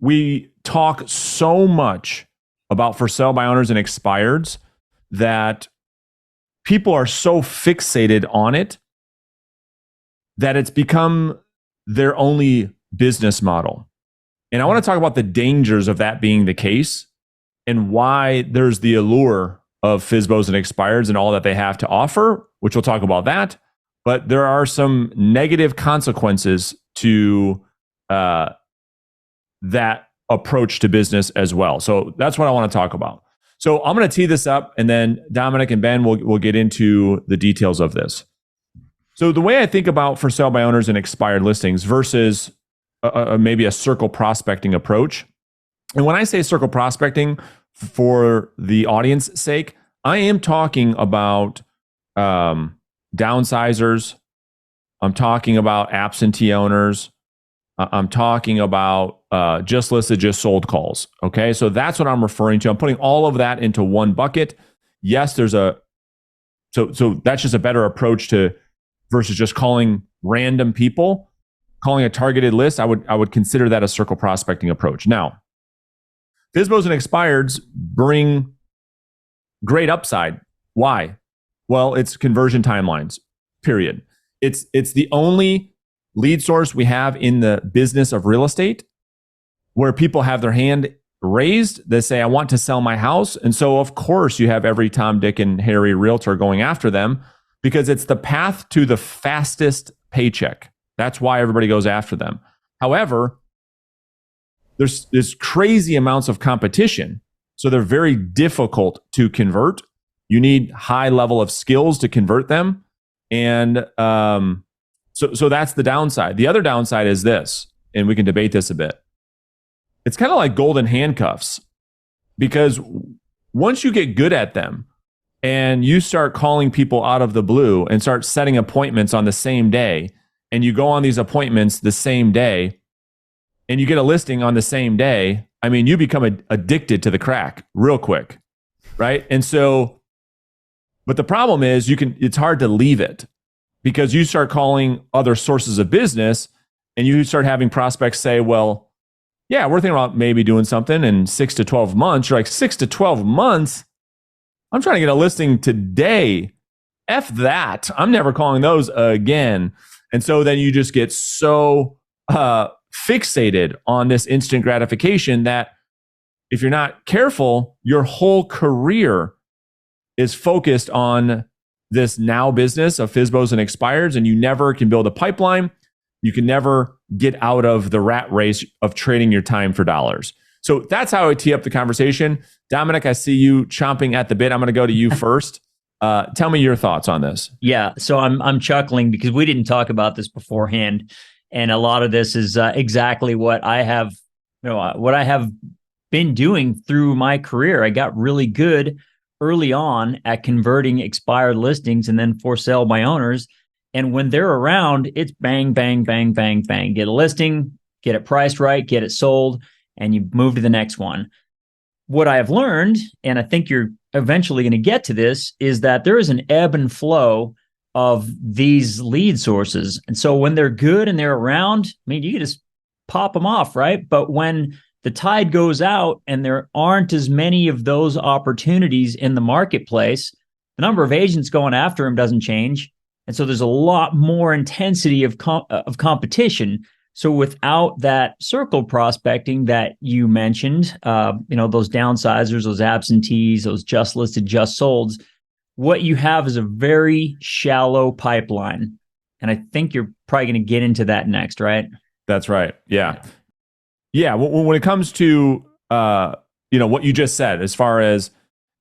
we talk so much about for sale by owners and expireds that people are so fixated on it that it's become their only business model. And I want to talk about the dangers of that being the case and why there's the allure of FSBOs and expireds and all that they have to offer, which we'll talk about that. But there are some negative consequences to that approach to business as well. So that's what I want to talk about. So I'm going to tee this up, and then Dominic and Ben will get into the details of this. So the way I think about for sale by owners and expired listings versus maybe a circle prospecting approach. And when I say circle prospecting, for the audience sake, I am talking about downsizers. I'm talking about absentee owners. I'm talking about just listed, just sold calls. Okay, so that's what I'm referring to. I'm putting all of that into one bucket. Yes, there's so that's just a better approach to versus just calling random people. Calling a targeted list, I would consider that a circle prospecting approach. Now, FSBOs and expireds bring great upside. Why? Well, it's conversion timelines, period. It's the only lead source we have in the business of real estate where people have their hand raised. They say, I want to sell my house. And so, of course, you have every Tom, Dick, and Harry realtor going after them because it's the path to the fastest paycheck. That's why everybody goes after them. However, there's crazy amounts of competition. So they're very difficult to convert. You need high level of skills to convert them. And so that's the downside. The other downside is this, and we can debate this a bit. It's kind of like golden handcuffs, because once you get good at them and you start calling people out of the blue and start setting appointments on the same day, and you go on these appointments the same day, and you get a listing on the same day, I mean, you become addicted to the crack real quick, right? And so, but the problem is it's hard to leave it because you start calling other sources of business and you start having prospects say, well, yeah, we're thinking about maybe doing something in 6 to 12 months. You're like, 6 to 12 months? I'm trying to get a listing today. F that. I'm never calling those again. And so then you just get so fixated on this instant gratification that if you're not careful, your whole career is focused on this now business of FSBOs and expireds, and you never can build a pipeline. You can never get out of the rat race of trading your time for dollars. So that's how I tee up the conversation. Dominic, I see you chomping at the bit. I'm going to go to you first. Tell me your thoughts on this. Yeah, so I'm chuckling because we didn't talk about this beforehand, and a lot of this is exactly what I have, what I have been doing through my career. I got really good early on at converting expired listings and then for sale by owners. And when they're around, it's bang, bang, bang, bang, bang. Get a listing, get it priced right, get it sold, and you move to the next one. What I have learned, and I think you're eventually going to get to this, is that there is an ebb and flow of these lead sources. And so when they're good and they're around, I mean, you can just pop them off, right? But when the tide goes out and there aren't as many of those opportunities in the marketplace, the number of agents going after them doesn't change. And so there's a lot more intensity of competition. So without that circle prospecting that you mentioned, those downsizers, those absentees, those just listed, just solds, what you have is a very shallow pipeline. And I think you're probably going to get into that next, right? That's right. Yeah. Yeah. When it comes to, what you just said, as far as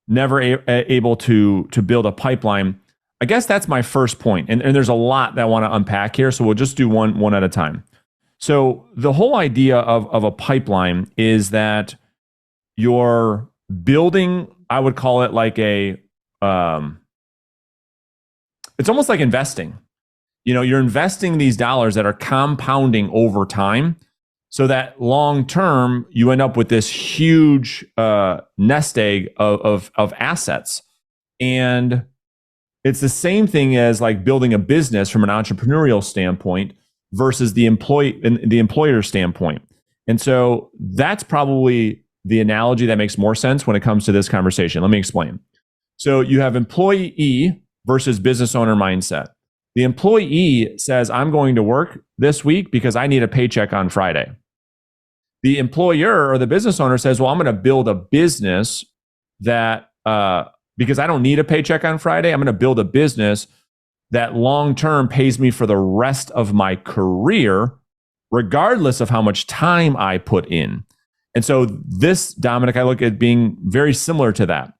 never able to build a pipeline, I guess that's my first point. And there's a lot that I want to unpack here. So we'll just do one at a time. So the whole idea of a pipeline is that you're building, I would call it like it's almost like investing. You're investing these dollars that are compounding over time so that long term you end up with this huge nest egg of assets. And it's the same thing as like building a business from an entrepreneurial standpoint versus the employer standpoint. And so that's probably the analogy that makes more sense when it comes to this conversation. Let me explain. So you have employee versus business owner mindset. The employee says, I'm going to work this week because I need a paycheck on Friday. The employer or the business owner says, well, I'm going to build a business that, because I don't need a paycheck on Friday, I'm going to build a business that long-term pays me for the rest of my career, regardless of how much time I put in. And so this, Dominic, I look at being very similar to that.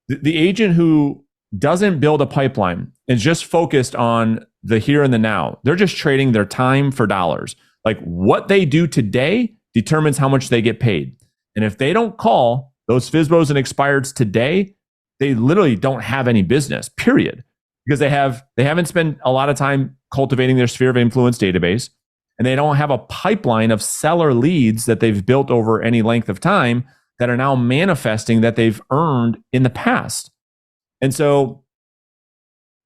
The agent who doesn't build a pipeline is just focused on the here and the now. They're just trading their time for dollars. Like what they do today determines how much they get paid. And if they don't call those FSBOs and expireds today, they literally don't have any business, period. Because they haven't spent a lot of time cultivating their sphere of influence database, and they don't have a pipeline of seller leads that they've built over any length of time that are now manifesting that they've earned in the past. And so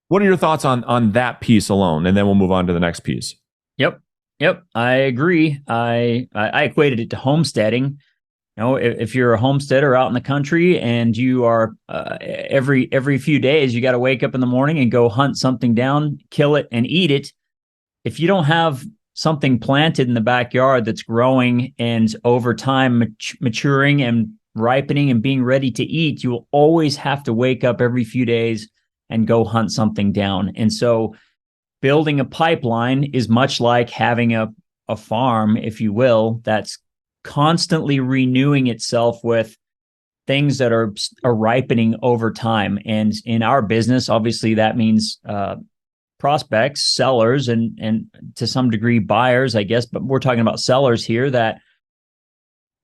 what are your thoughts on that piece alone? And then we'll move on to the next piece. Yep. I agree. I equated it to homesteading. You know, if you're a homesteader out in the country and you are every few days, you got to wake up in the morning and go hunt something down, kill it, and eat it. If you don't have something planted in the backyard that's growing and over time maturing and ripening and being ready to eat, you will always have to wake up every few days and go hunt something down. And so building a pipeline is much like having a farm, if you will, that's constantly renewing itself with things that are ripening over time. And in our business, obviously that means prospects, sellers, and to some degree buyers, I guess, but we're talking about sellers here that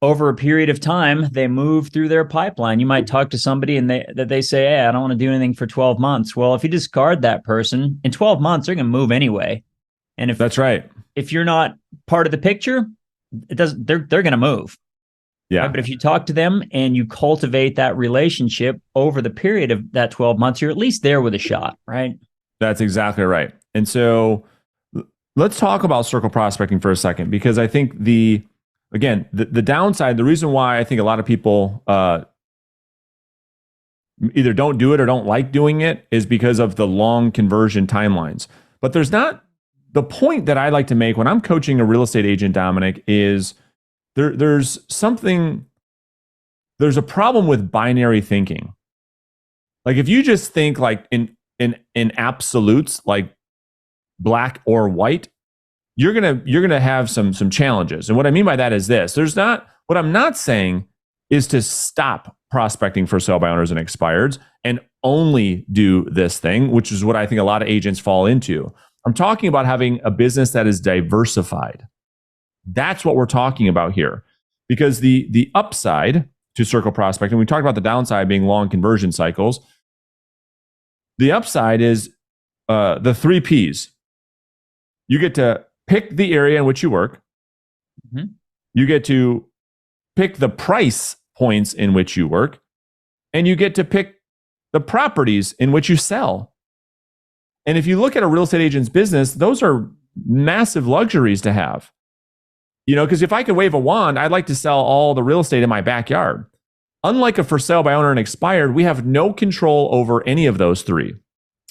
over a period of time, they move through their pipeline. You might talk to somebody and they say, hey, I don't want to do anything for 12 months. Well, if you discard that person, in 12 months, they're going to move anyway. And if that's right, if you're not part of the picture, they're going to move. Yeah. Right? But if you talk to them and you cultivate that relationship over the period of that 12 months, you're at least there with a shot, right? That's exactly right. And so let's talk about circle prospecting for a second, because I think the downside, the reason why I think a lot of people either don't do it or don't like doing it is because of the long conversion timelines. But there's not, the point that I like to make when I'm coaching a real estate agent, Dominic, is there's a problem with binary thinking. Like if you just think like in absolutes, like black or white, you're gonna have some challenges. And what I mean by that is this: what I'm not saying is to stop prospecting for sale by owners and expireds and only do this thing, which is what I think a lot of agents fall into. I'm talking about having a business that is diversified. That's what we're talking about here. Because the upside to circle prospecting, we talked about the downside being long conversion cycles. The upside is the 3 Ps. You get to pick the area in which you work. Mm-hmm. You get to pick the price points in which you work. And you get to pick the properties in which you sell. And if you look at a real estate agent's business, those are massive luxuries to have. You know, because if I could wave a wand, I'd like to sell all the real estate in my backyard. Unlike a for sale by owner and expired, we have no control over any of those 3.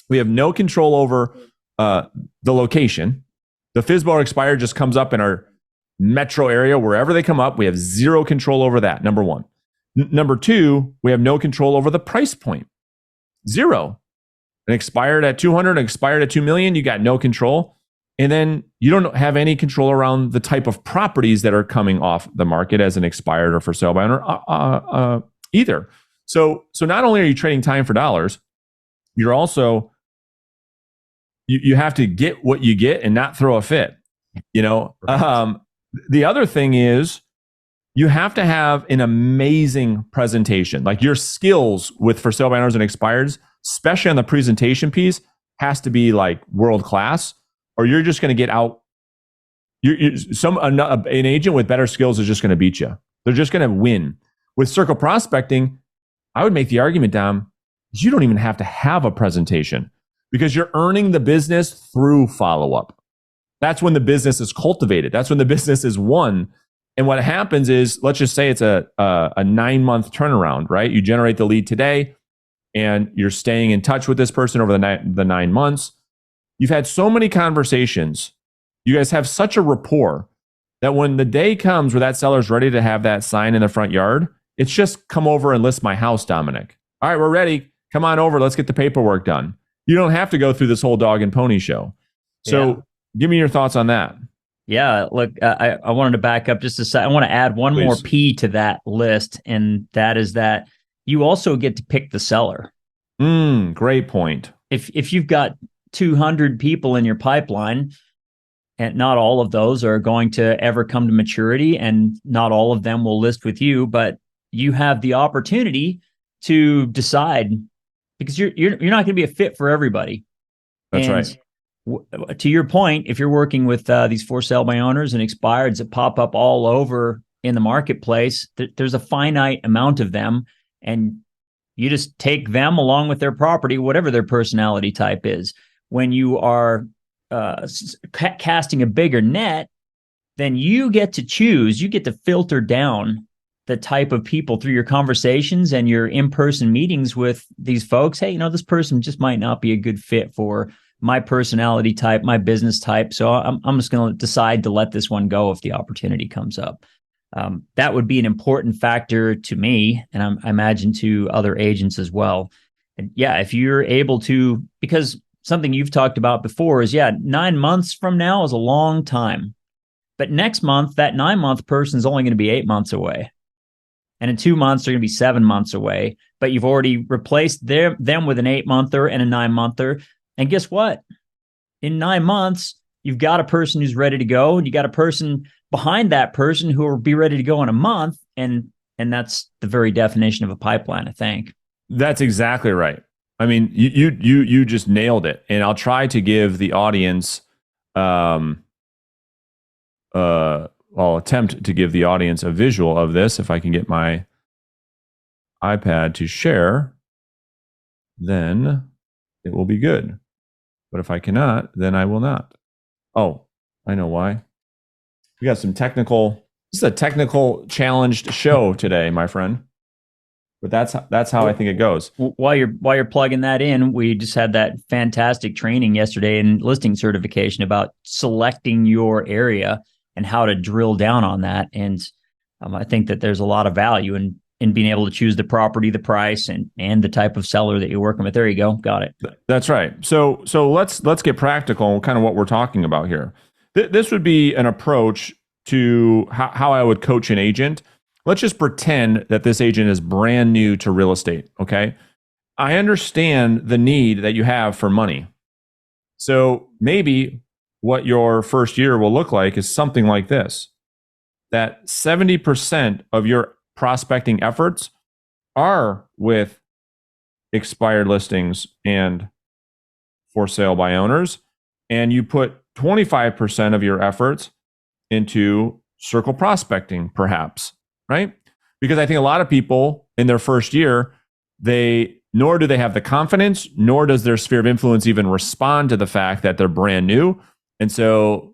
We have no control over the location. The FSBO or expired just comes up in our metro area, wherever they come up. We have zero control over that, number one. Number 2, we have no control over the price point. Zero. An expired at 200, an expired at 2 million, you got no control. And then you don't have any control around the type of properties that are coming off the market as an expired or for sale by owner either. So not only are you trading time for dollars, you're also, you have to get what you get and not throw a fit. You know, right. The other thing is you have to have an amazing presentation. Like your skills with for sale by owners and expireds, especially on the presentation piece, has to be like world class, or you're just going to get out. An agent with better skills is just going to beat you. They're just going to win. With circle prospecting, I would make the argument, Dom, you don't even have to have a presentation because you're earning the business through follow-up. That's when the business is cultivated. That's when the business is won. And what happens is, let's just say it's a 9-month turnaround, right? You generate the lead today and you're staying in touch with this person over the 9 months. You've had so many conversations. You guys have such a rapport that when the day comes where that seller's ready to have that sign in the front yard, it's just come over and list my house, Dominic. All right, we're ready. Come on over. Let's get the paperwork done. You don't have to go through this whole dog and pony show. So give me your thoughts on that. Yeah, look, I wanted to back up just a second. I want to add one more P to that list, and that is that you also get to pick the seller. Great point. If you've got 200 people in your pipeline, and not all of those are going to ever come to maturity, and not all of them will list with you, but you have the opportunity to decide, because you're not going to be a fit for everybody. That's right. To your point, if you're working with these for sale by owners and expireds that pop up all over in the marketplace, there's a finite amount of them, and you just take them along with their property, whatever their personality type is. When you are casting a bigger net, then you get to choose, you get to filter down the type of people through your conversations and your in-person meetings with these folks. Hey, this person just might not be a good fit for my personality type, my business type. So I'm just going to decide to let this one go if the opportunity comes up. That would be an important factor to me, and I imagine to other agents as well. And yeah, if you're able to, because something you've talked about before is, 9 months from now is a long time. But next month, that 9-month person is only going to be 8 months away. And in 2 months, they're going to be 7 months away. But you've already replaced them with an 8-monther and a 9-monther. And guess what? In 9 months, you've got a person who's ready to go, and you got a person behind that person who will be ready to go in a month. And that's the very definition of a pipeline, I think. That's exactly right. I mean, you just nailed it. And I'll try to give the audience, I'll attempt to give the audience a visual of this. If I can get my iPad to share, then it will be good. But if I cannot, then I will not. Oh, I know why. We got some this is a technical challenged show today, my friend. But that's how I think it goes. While you're plugging that in, we just had that fantastic training yesterday in listing certification about selecting your area and how to drill down on that. And I think that there's a lot of value in being able to choose the property, the price, and the type of seller that you're working with. There you go. Got it. That's right. So let's get practical, kind of what we're talking about here. This would be an approach to how I would coach an agent. Let's just pretend that this agent is brand new to real estate, okay? I understand the need that you have for money. So maybe what your first year will look like is something like this, that 70% of your prospecting efforts are with expired listings and for sale by owners, and you put 25% of your efforts into circle prospecting, perhaps, right? Because I think a lot of people in their first year, nor do they have the confidence, nor does their sphere of influence even respond to the fact that they're brand new. And so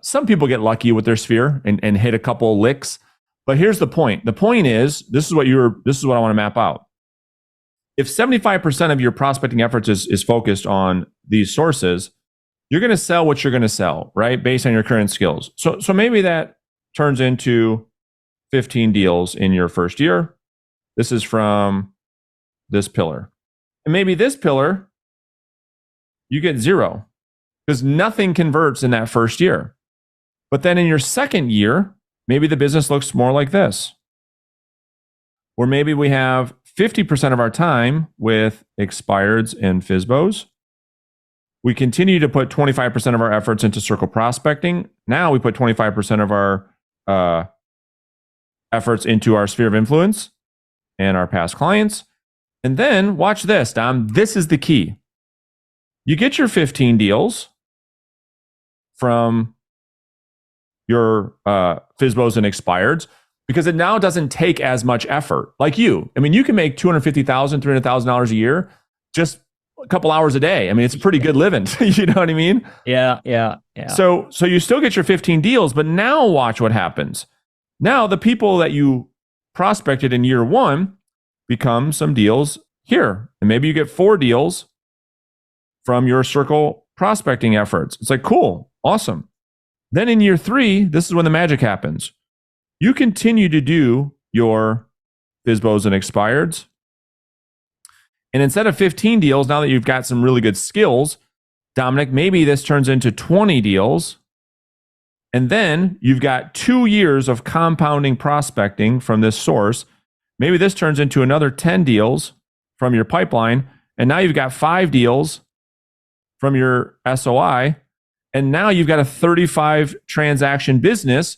some people get lucky with their sphere and hit a couple licks. But here's the point. The point is, this is what I want to map out. If 75% of your prospecting efforts is focused on these sources, you're going to sell what you're going to sell, right? Based on your current skills. So maybe that turns into 15 deals in your first year. This is from this pillar. And maybe this pillar, you get 0 because nothing converts in that first year. But then in your second year, maybe the business looks more like this, where maybe we have 50% of our time with expireds and FSBOs. We continue to put 25% of our efforts into circle prospecting. Now we put 25% of our efforts into our sphere of influence and our past clients. And then watch this, Dom. This is the key. You get your 15 deals from your FSBOs and expireds because it now doesn't take as much effort. Like you. I mean, you can make $250,000, $300,000 a year just a couple hours a day. I mean, it's pretty good living. You know what I mean? Yeah. So you still get your 15 deals, but now watch what happens. Now, the people that you prospected in year one become some deals here. And maybe you get 4 deals from your circle prospecting efforts. It's like, cool, awesome. Then in year 3, this is when the magic happens. You continue to do your FSBOs and expireds. And instead of 15 deals, now that you've got some really good skills, Dominic, maybe this turns into 20 deals. And then you've got 2 years of compounding prospecting from this source. Maybe this turns into another 10 deals from your pipeline. And now you've got 5 deals from your SOI. And now you've got a 35 transaction business.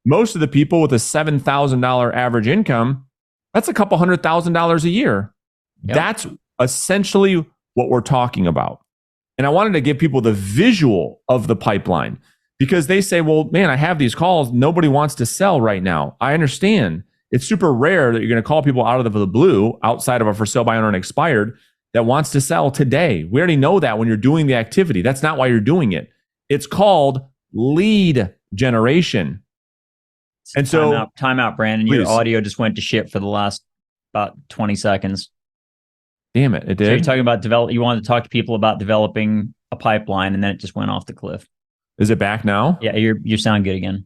Most of the people with a $7,000 average income, that's a couple $100,000 a year. Yep. That's essentially what we're talking about. And I wanted to give people the visual of the pipeline because they say, well, man, I have these calls. Nobody wants to sell right now. I understand. It's super rare that you're going to call people out of the blue outside of a for sale by owner and expired that wants to sell today. We already know that when you're doing the activity. That's not why you're doing it. It's called lead generation. And so time out, Brandon. Your audio just went to shit for the last about 20 seconds. Damn it. It did. So you're talking about you wanted to talk to people about developing a pipeline and then it just went off the cliff. Is it back now? Yeah, you sound good again.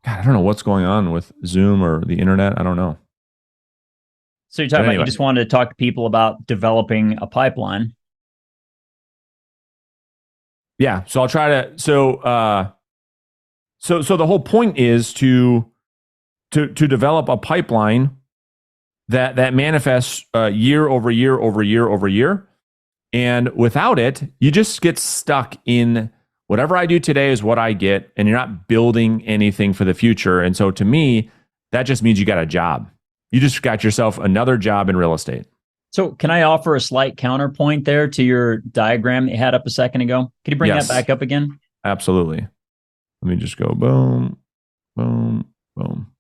God, I don't know what's going on with Zoom or the internet. I don't know. So you're talking about you just wanted to talk to people about developing a pipeline. Yeah. So I'll try to. So the whole point is to develop a pipeline that manifests year over year over year over year, and without it, you just get stuck in whatever I do today is what I get, and you're not building anything for the future. And so to me, that just means you got a job. You just got yourself another job in real estate. So can I offer a slight counterpoint there to your diagram that you had up a second ago? Can you bring that back up again? Absolutely. Let me just go boom, boom, boom.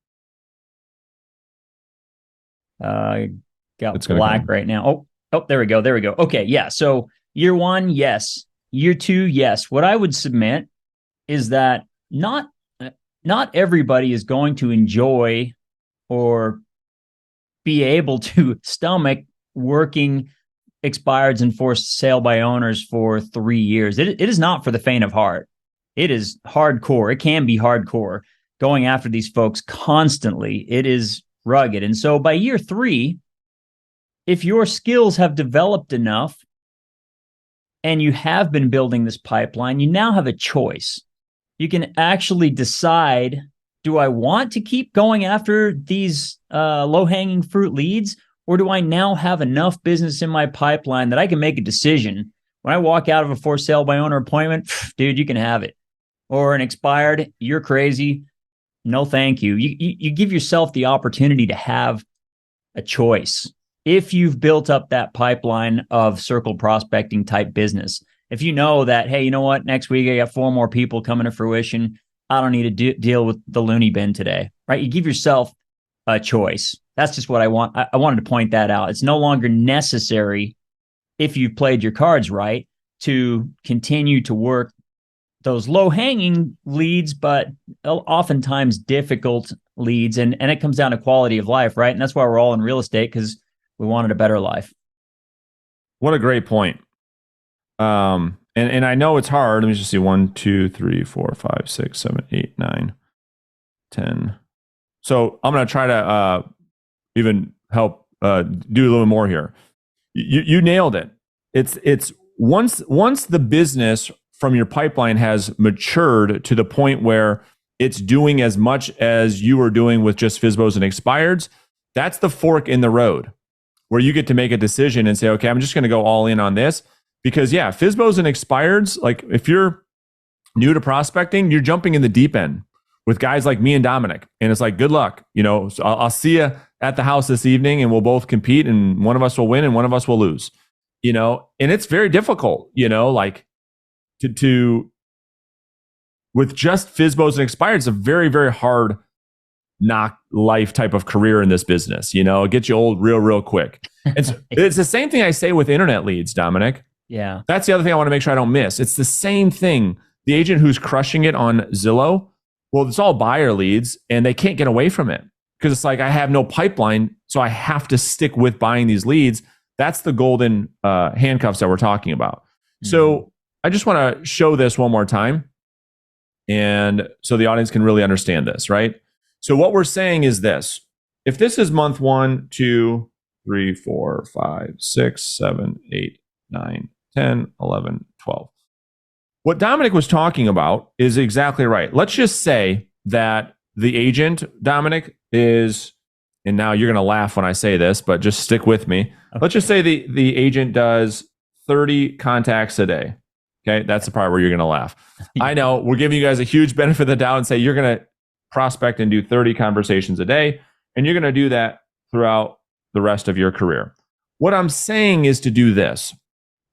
Got black right now. Oh, there we go. There we go. Okay. Yeah. So year 1, yes. Year 2, yes. What I would submit is that not everybody is going to enjoy or be able to stomach working expireds and forced sale by owners for 3 years. It is not for the faint of heart. It is hardcore. It can be hardcore going after these folks constantly. It is rugged. And so by year 3, if your skills have developed enough and you have been building this pipeline, you now have a choice. You can actually decide, do I want to keep going after these low-hanging fruit leads, or do I now have enough business in my pipeline that I can make a decision? When I walk out of a for sale by owner appointment, dude, you can have it. Or an expired, you're crazy. No, thank you. You give yourself the opportunity to have a choice. If you've built up that pipeline of circle prospecting type business, if you know that, hey, you know what, next week I got 4 more people coming to fruition, I don't need to deal with the loony bin today, right? You give yourself a choice. That's just what I want. I wanted to point that out. It's no longer necessary, if you've played your cards right, to continue to work those low-hanging leads, but oftentimes difficult leads. And it comes down to quality of life, right? And that's why we're all in real estate, because we wanted a better life. What a great point. And I know it's hard. Let me just see. 1, 2, 3, 4, 5, 6, 7, 8, 9, 10. So I'm going to try to even help do a little more here. You nailed it. It's once the business from your pipeline has matured to the point where it's doing as much as you were doing with just FSBOs and expireds, that's the fork in the road where you get to make a decision and say, okay, I'm just going to go all in on this. Because yeah, FSBOs and expireds, like if you're new to prospecting, you're jumping in the deep end with guys like me and Dominic. And it's like, good luck. So I'll see you at the house this evening and we'll both compete and one of us will win and one of us will lose. And it's very difficult, like to with just FSBOs and expireds, it's a very, very hard knock life type of career in this business. It gets you old real quick. It's the same thing I say with internet leads, Dominic. Yeah. That's the other thing I want to make sure I don't miss. It's the same thing. The agent who's crushing it on Zillow, Well, it's all buyer leads and they can't get away from it because it's like, I have no pipeline. So I have to stick with buying these leads. That's the golden handcuffs that we're talking about. Mm-hmm. So I just want to show this one more time. And so the audience can really understand this, right? So what we're saying is this. If this is month 1, 2, 3, 4, 5, 6, 7, 8, 9, 10, 11, 12. What Dominic was talking about is exactly right. Let's just say that the agent, Dominic, is, and now you're going to laugh when I say this, but just stick with me. Okay. Let's just say the agent does 30 contacts a day. Okay, that's the part where you're going to laugh. I know we're giving you guys a huge benefit of the doubt and say you're going to prospect and do 30 conversations a day, and you're going to do that throughout the rest of your career. What I'm saying is to do this.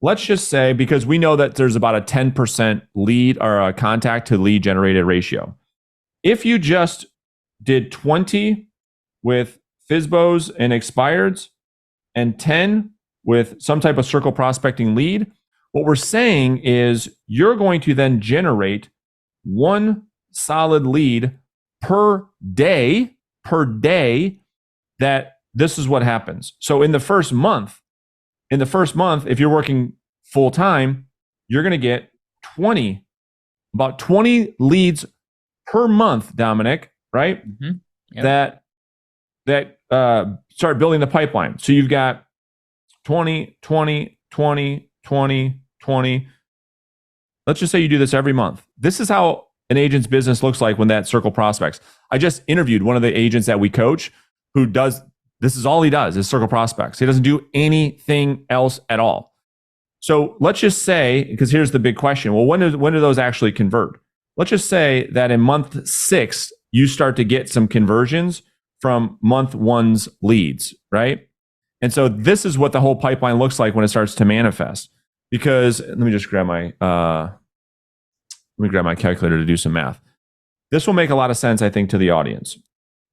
Let's just say, because we know that there's about a 10% lead or a contact to lead generated ratio. If you just did 20 with FSBOs and expireds and 10 with some type of circle prospecting lead, what we're saying is you're going to then generate one solid lead per day, that this is what happens. So in the first month, if you're working full time, you're going to get about 20 leads per month, Dominic, right? Mm-hmm. Yep. That start building the pipeline. So you've got 20, 20, 20, 20, 20. Let's just say you do this every month. This is how an agent's business looks like when that circle prospects. I just interviewed one of the agents that we coach who does, this is all he does is circle prospects. He doesn't do anything else at all. So let's just say, because here's the big question. Well, when do those actually convert? Let's just say that in month 6, you start to get some conversions from month 1's leads, right? And so this is what the whole pipeline looks like when it starts to manifest. Because let me just grab my calculator to do some math. This will make a lot of sense, I think, to the audience.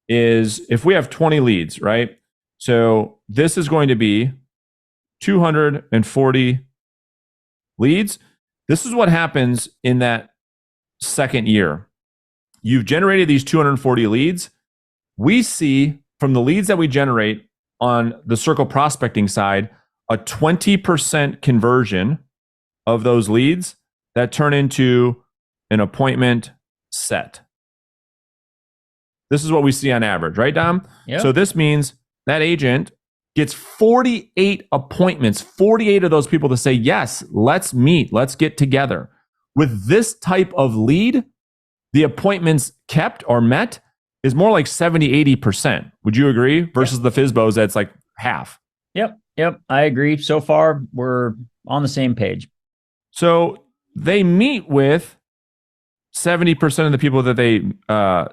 Is if we have 20 leads, right? So this is going to be 240 leads. This is what happens in that second year. You've generated these 240 leads. We see from the leads that we generate on the circle prospecting side, a 20% conversion of those leads that turn into an appointment set. This is what we see on average, right, Dom? Yep. So this means that agent gets 48 appointments, 48 of those people to say, yes, let's meet, let's get together. With this type of lead, the appointments kept or met is more like 70, 80%. Would you agree? Versus the FSBOs, that's like half. Yep, I agree. So far, we're on the same page. So they meet with 70% of the people that they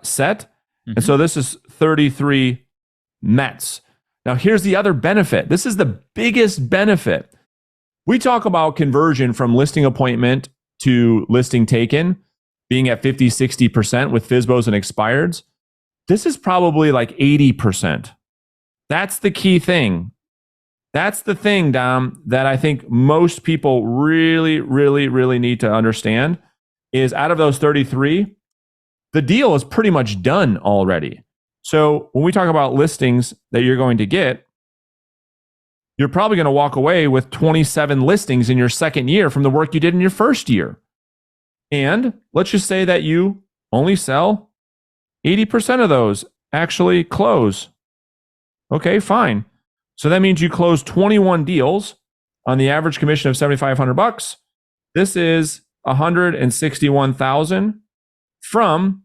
set. Mm-hmm. And so this is 33 Mets. Now, here's the other benefit. This is the biggest benefit. We talk about conversion from listing appointment to listing taken being at 50, 60% with FSBOs and expireds. This is probably like 80%. That's the key thing. That's the thing, Dom, that I think most people really, really, really need to understand is out of those 33, the deal is pretty much done already. So when we talk about listings that you're going to get, you're probably going to walk away with 27 listings in your second year from the work you did in your first year. And let's just say that you only sell 80% of those actually close. Okay, fine. So that means you close 21 deals on the average commission of $7,500. This is $161,000 from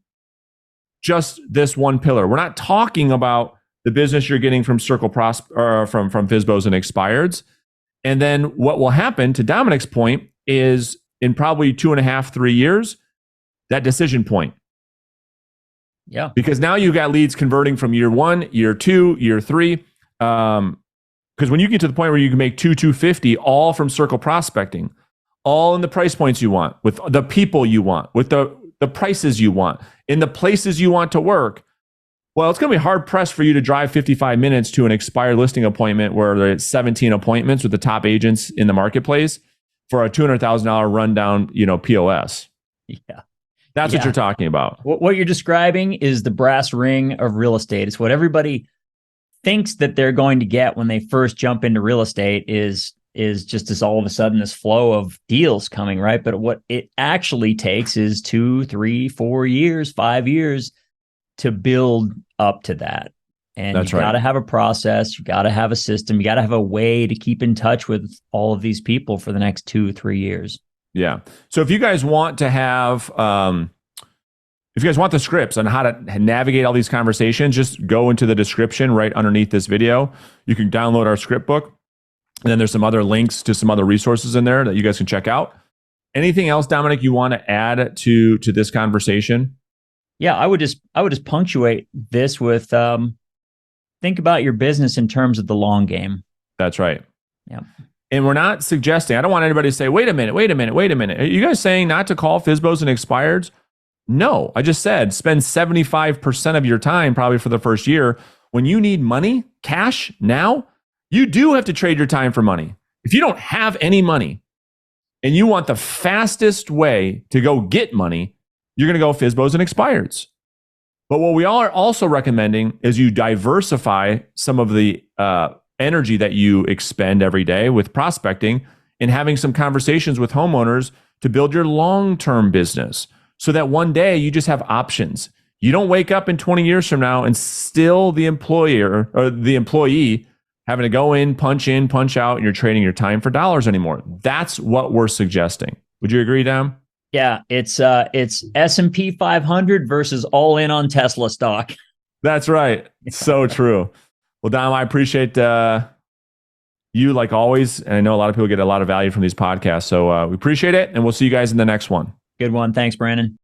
just this one pillar. We're not talking about the business you're getting from from FSBOs and expireds. And then what will happen, to Dominic's point, is in probably 2.5, 3 years, that decision point. Yeah. Because now you've got leads converting from year 1, year 2, year 3. Because when you get to the point where you can make 250 all from circle prospecting, all in the price points you want, with the people you want, with the prices you want, in the places you want to work, well, it's going to be hard pressed for you to drive 55 minutes to an expired listing appointment where there's 17 appointments with the top agents in the marketplace for a $200,000 rundown, POS. Yeah. That's what you're talking about. What you're describing is the brass ring of real estate. It's what everybody thinks that they're going to get when they first jump into real estate is just this all of a sudden this flow of deals coming, right? But what it actually takes is 2, 3, 4 years, 5 years to build up to that. And you got to have a process, you got to have a system, you got to have a way to keep in touch with all of these people for the next 2, 3 years. Yeah. So if you guys want to have, if you guys want the scripts on how to navigate all these conversations, just go into the description right underneath this video. You can download our script book. And then there's some other links to some other resources in there that you guys can check out. Anything else, Dominic, you want to add to this conversation? Yeah, I would just punctuate this with think about your business in terms of the long game. That's right. Yeah. And we're not suggesting, I don't want anybody to say, wait a minute. Are you guys saying not to call FSBOs and expireds? No, I just said spend 75% of your time probably for the first year. When you need money, cash now, you do have to trade your time for money. If you don't have any money and you want the fastest way to go get money, you're going to go FSBOs and expireds. But what we are also recommending is you diversify some of the energy that you expend every day with prospecting and having some conversations with homeowners to build your long-term business so that one day you just have options. You don't wake up in 20 years from now and still the employer or the employee having to go in, punch out, and you're trading your time for dollars anymore. That's what we're suggesting. Would you agree, Dom? Yeah, it's S&P 500 versus all in on Tesla stock. That's right. So true. Well, Dom, I appreciate you like always, and I know a lot of people get a lot of value from these podcasts. So we appreciate it, and we'll see you guys in the next one. Good one. Thanks, Brandon.